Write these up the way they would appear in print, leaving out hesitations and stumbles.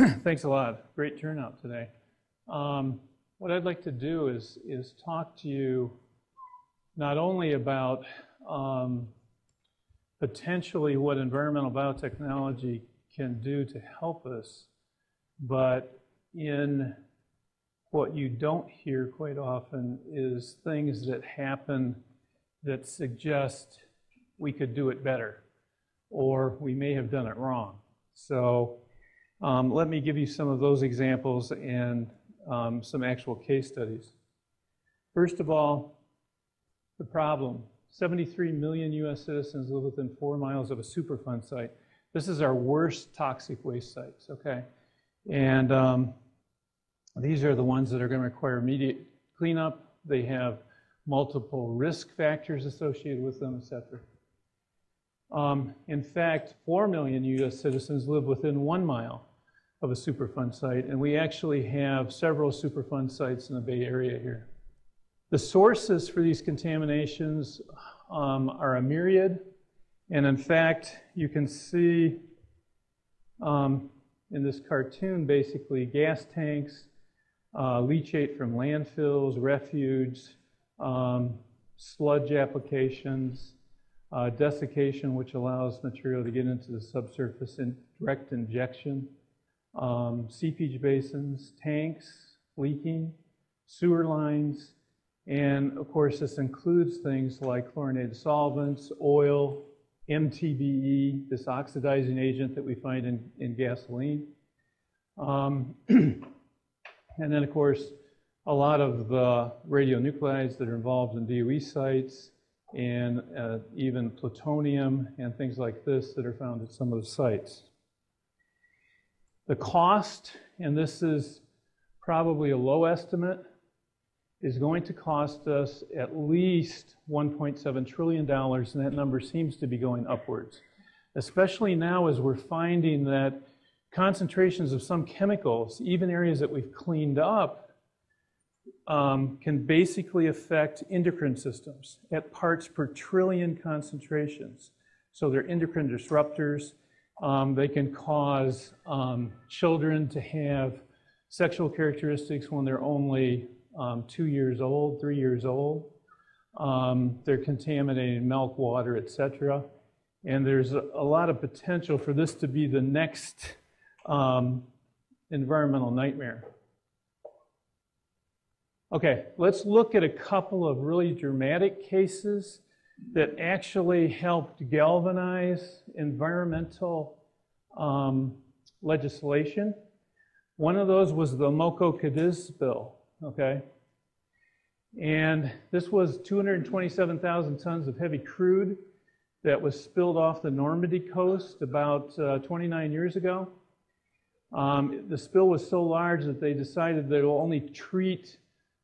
Thanks a lot. Great turnout today. What I'd like to do is talk to you not only about potentially what environmental biotechnology can do to help us, but in what you don't hear quite often is things that happen that suggest we could do it better, or we may have done it wrong. So let me give you some of those examples and some actual case studies. First of all, the problem. 73 million U.S. citizens live within 4 miles of a Superfund site. This is our worst toxic waste sites, okay? And these are the ones that are going to require immediate cleanup. They have multiple risk factors associated with them, etc. In fact, 4 million U.S. citizens live within 1 mile of a Superfund site, and we actually have several Superfund sites in the Bay Area here. The sources for these contaminations are a myriad, and in fact, you can see in this cartoon basically gas tanks, leachate from landfills, refuge, sludge applications, desiccation, which allows material to get into the subsurface in direct injection, seepage basins, tanks, leaking, sewer lines, and of course this includes things like chlorinated solvents, oil, MTBE, this oxidizing agent that we find in gasoline. And then of course a lot of the radionuclides that are involved in DOE sites, and even plutonium and things like this that are found at some of the sites. The cost, and this is probably a low estimate, is going to cost us at least $1.7 trillion, and that number seems to be going upwards. Especially now as we're finding that concentrations of some chemicals, even areas that we've cleaned up, can basically affect endocrine systems at parts per trillion concentrations. So they're endocrine disruptors. They can cause children to have sexual characteristics when they're only 2 years old, 3 years old. They're contaminating milk, water, etc. And there's a lot of potential for this to be the next environmental nightmare. Okay, let's look at a couple of really dramatic cases that actually helped galvanize environmental legislation. One of those was the Amoco Cadiz spill, okay? And this was 227,000 tons of heavy crude that was spilled off the Normandy coast about 29 years ago. The spill was so large that they decided they will only treat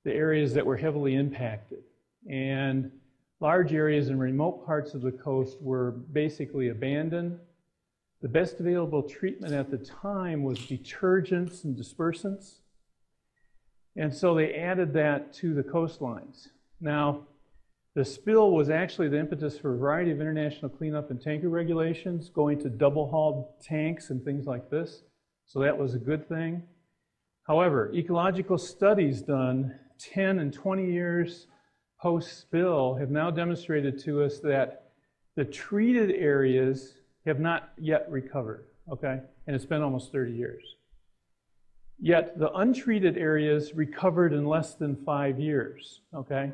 the areas that were heavily impacted. And large areas in remote parts of the coast were basically abandoned. The best available treatment at the time was detergents and dispersants. And so they added that to the coastlines. Now, the spill was actually the impetus for a variety of international cleanup and tanker regulations, going to double-hulled tanks and things like this. So that was a good thing. However, ecological studies done 10 and 20 years post-spill have now demonstrated to us that the treated areas have not yet recovered, okay? And it's been almost 30 years. Yet the untreated areas recovered in less than 5 years, okay?